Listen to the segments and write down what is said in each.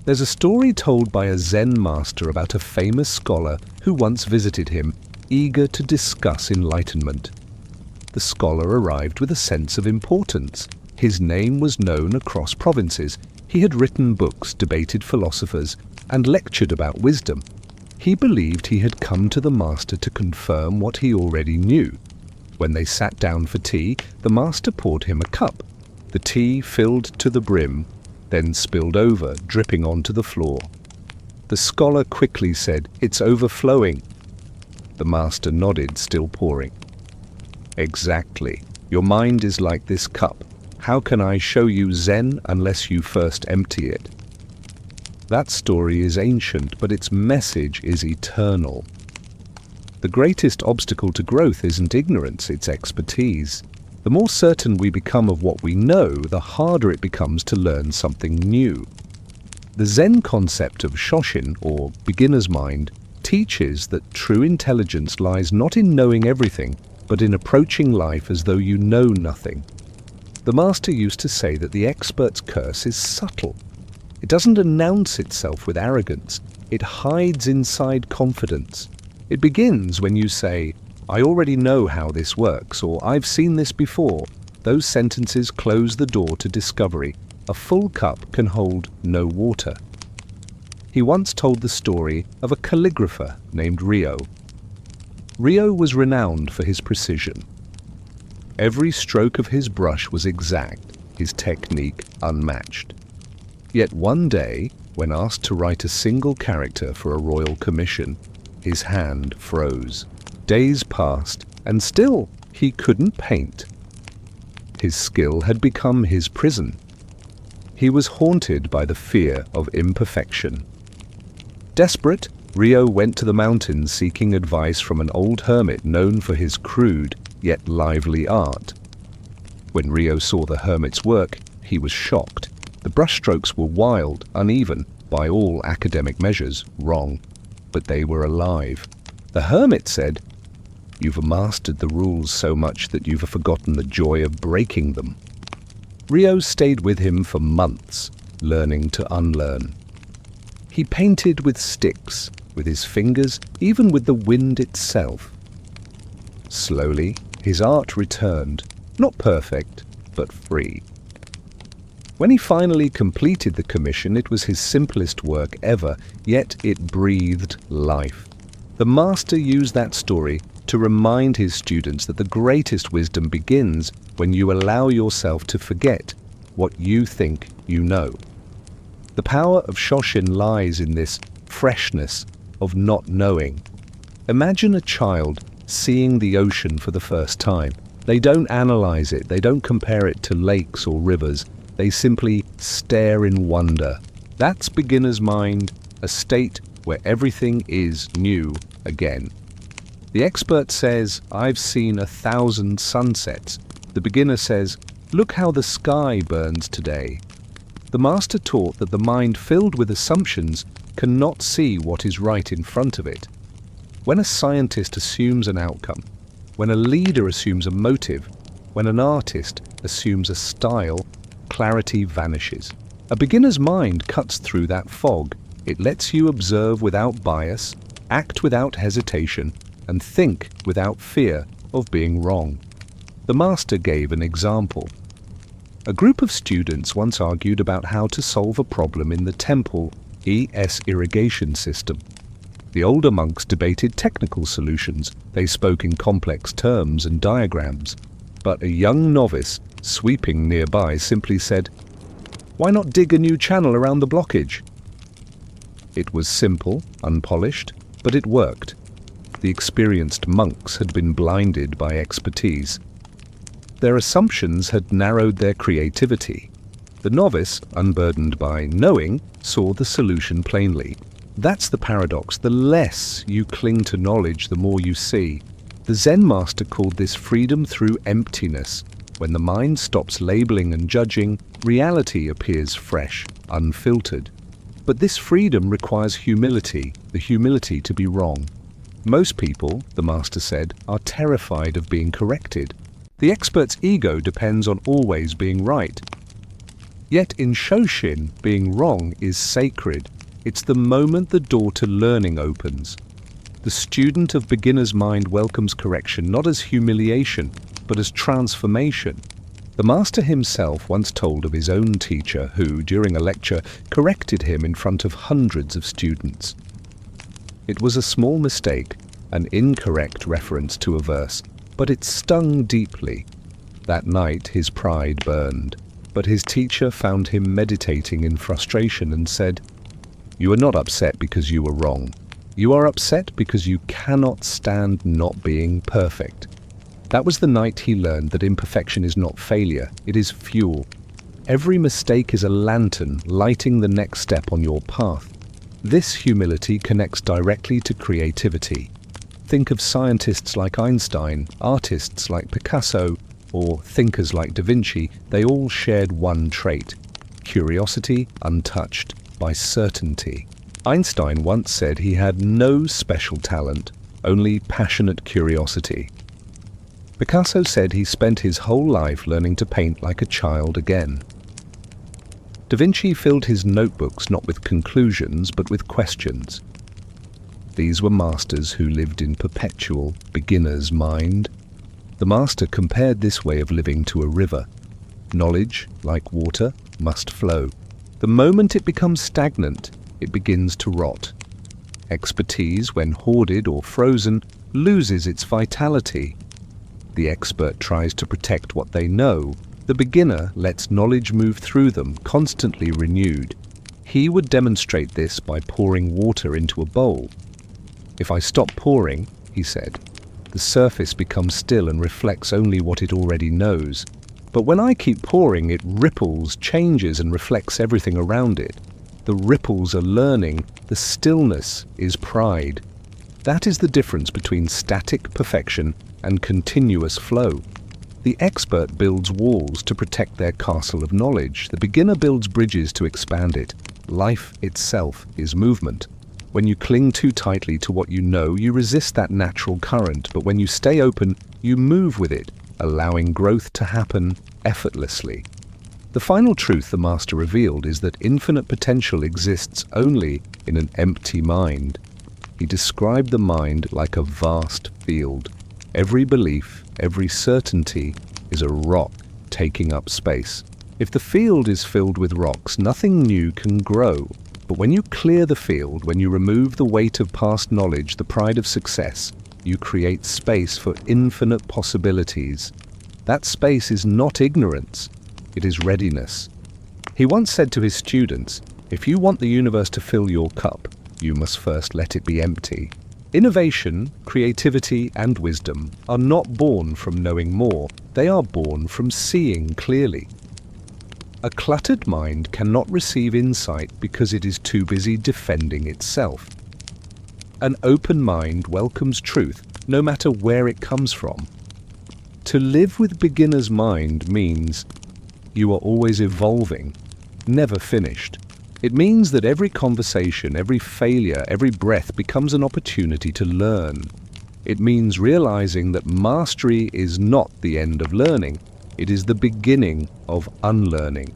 There's a story told by a Zen master about a famous scholar who once visited him, eager to discuss enlightenment. The scholar arrived with a sense of importance. His name was known across provinces. He had written books, debated philosophers, and lectured about wisdom. He believed he had come to the master to confirm what he already knew. When they sat down for tea, the master poured him a cup. The tea filled to the brim, then spilled over, dripping onto the floor. The scholar quickly said, "It's overflowing." The master nodded, still pouring. "Exactly. Your mind is like this cup. How can I show you Zen unless you first empty it?" That story is ancient, but its message is eternal. The greatest obstacle to growth isn't ignorance, it's expertise. The more certain we become of what we know, the harder it becomes to learn something new. The Zen concept of Shoshin, or beginner's mind, teaches that true intelligence lies not in knowing everything, but in approaching life as though you know nothing. The master used to say that the expert's curse is subtle. It doesn't announce itself with arrogance. It hides inside confidence. It begins when you say, "I already know how this works," or "I've seen this before." Those sentences close the door to discovery. A full cup can hold no water. He once told the story of a calligrapher named Rio. Rio was renowned for his precision. Every stroke of his brush was exact, his technique unmatched. Yet one day, when asked to write a single character for a royal commission, his hand froze. Days passed, and still he couldn't paint. His skill had become his prison. He was haunted by the fear of imperfection. Desperate, Rio went to the mountains seeking advice from an old hermit known for his crude yet lively art. When Rio saw the hermit's work, he was shocked. The brushstrokes were wild, uneven, by all academic measures, wrong, but they were alive. The hermit said, "You've mastered the rules so much that you've forgotten the joy of breaking them." Rio stayed with him for months, learning to unlearn. He painted with sticks, with his fingers, even with the wind itself. Slowly, his art returned, not perfect, but free. When he finally completed the commission, it was his simplest work ever, yet it breathed life. The master used that story to remind his students that the greatest wisdom begins when you allow yourself to forget what you think you know. The power of Shoshin lies in this freshness of not knowing. Imagine a child seeing the ocean for the first time. They don't analyze it, they don't compare it to lakes or rivers, they simply stare in wonder. That's beginner's mind, a state where everything is new again. The expert says, "I've seen 1,000 sunsets." The beginner says, "Look how the sky burns today." The master taught that the mind filled with assumptions cannot see what is right in front of it. When a scientist assumes an outcome, when a leader assumes a motive, when an artist assumes a style, clarity vanishes. A beginner's mind cuts through that fog. It lets you observe without bias, act without hesitation, and think without fear of being wrong. The master gave an example. A group of students once argued about how to solve a problem in the temple ES irrigation system. The older monks debated technical solutions. They spoke in complex terms and diagrams. But a young novice, sweeping nearby, simply said, "Why not dig a new channel around the blockage?" It was simple, unpolished, but it worked. The experienced monks had been blinded by expertise. Their assumptions had narrowed their creativity. The novice, unburdened by knowing, saw the solution plainly. That's the paradox. The less you cling to knowledge, the more you see. The Zen master called this freedom through emptiness. When the mind stops labeling and judging, reality appears fresh, unfiltered. But this freedom requires humility, the humility to be wrong. Most people, the master said, are terrified of being corrected. The expert's ego depends on always being right. Yet in Shoshin, being wrong is sacred. It's the moment the door to learning opens. The student of beginner's mind welcomes correction not as humiliation, but as transformation. The master himself once told of his own teacher who, during a lecture, corrected him in front of hundreds of students. It was a small mistake, an incorrect reference to a verse, but it stung deeply. That night his pride burned, but his teacher found him meditating in frustration and said, "You are not upset because you were wrong. You are upset because you cannot stand not being perfect." That was the night he learned that imperfection is not failure, it is fuel. Every mistake is a lantern lighting the next step on your path. This humility connects directly to creativity. Think of scientists like Einstein, artists like Picasso, or thinkers like Da Vinci. They all shared one trait: curiosity untouched by certainty. Einstein once said he had no special talent, only passionate curiosity. Picasso said he spent his whole life learning to paint like a child again. Da Vinci filled his notebooks not with conclusions but with questions. These were masters who lived in perpetual beginner's mind. The master compared this way of living to a river. Knowledge, like water, must flow. The moment it becomes stagnant, it begins to rot. Expertise, when hoarded or frozen, loses its vitality. The expert tries to protect what they know. The beginner lets knowledge move through them, constantly renewed. He would demonstrate this by pouring water into a bowl. "If I stop pouring," he said, "the surface becomes still and reflects only what it already knows. But when I keep pouring, it ripples, changes, and reflects everything around it. The ripples are learning, the stillness is pride." That is the difference between static perfection and continuous flow. The expert builds walls to protect their castle of knowledge. The beginner builds bridges to expand it. Life itself is movement. When you cling too tightly to what you know, you resist that natural current, but when you stay open, you move with it, allowing growth to happen effortlessly. The final truth the master revealed is that infinite potential exists only in an empty mind. He described the mind like a vast field. Every belief, every certainty is a rock taking up space. If the field is filled with rocks, nothing new can grow. But when you clear the field, when you remove the weight of past knowledge, the pride of success, you create space for infinite possibilities. That space is not ignorance, it is readiness. He once said to his students, "If you want the universe to fill your cup, you must first let it be empty." Innovation, creativity, and wisdom are not born from knowing more, they are born from seeing clearly. A cluttered mind cannot receive insight because it is too busy defending itself. An open mind welcomes truth, no matter where it comes from. To live with beginner's mind means you are always evolving, never finished. It means that every conversation, every failure, every breath becomes an opportunity to learn. It means realizing that mastery is not the end of learning, it is the beginning of unlearning.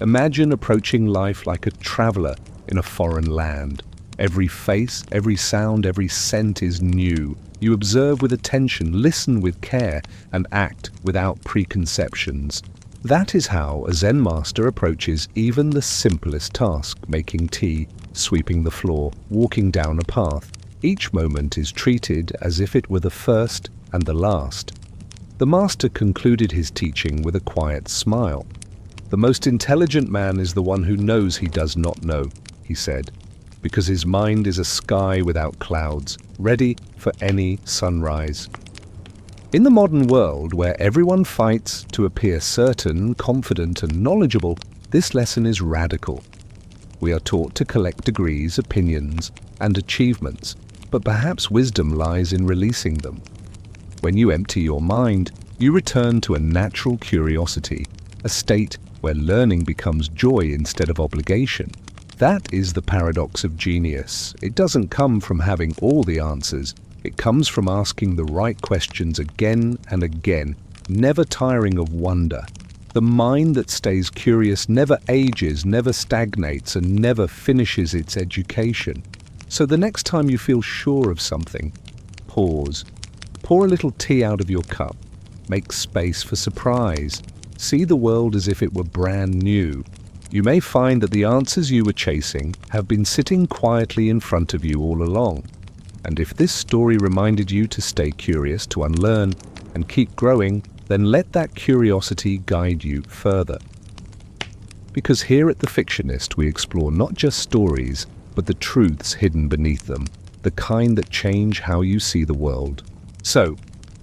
Imagine approaching life like a traveler in a foreign land. Every face, every sound, every scent is new. You observe with attention, listen with care, and act without preconceptions. That is how a Zen master approaches even the simplest task, making tea, sweeping the floor, walking down a path. Each moment is treated as if it were the first and the last. The master concluded his teaching with a quiet smile. "The most intelligent man is the one who knows he does not know," he said, "because his mind is a sky without clouds, ready for any sunrise." In the modern world, where everyone fights to appear certain, confident, and knowledgeable, this lesson is radical. We are taught to collect degrees, opinions, and achievements, but perhaps wisdom lies in releasing them. When you empty your mind, you return to a natural curiosity, a state where learning becomes joy instead of obligation. That is the paradox of genius. It doesn't come from having all the answers. It comes from asking the right questions again and again, never tiring of wonder. The mind that stays curious never ages, never stagnates, and never finishes its education. So the next time you feel sure of something, pause. Pour a little tea out of your cup. Make space for surprise. See the world as if it were brand new. You may find that the answers you were chasing have been sitting quietly in front of you all along. And if this story reminded you to stay curious, to unlearn, and keep growing, then let that curiosity guide you further. Because here at The Fictionist, we explore not just stories, but the truths hidden beneath them, the kind that change how you see the world. So,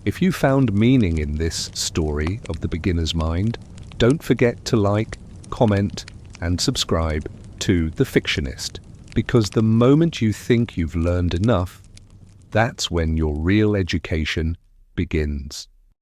if you found meaning in this story of the beginner's mind, don't forget to like, comment, and subscribe to The Fictionist, because the moment you think you've learned enough, that's when your real education begins.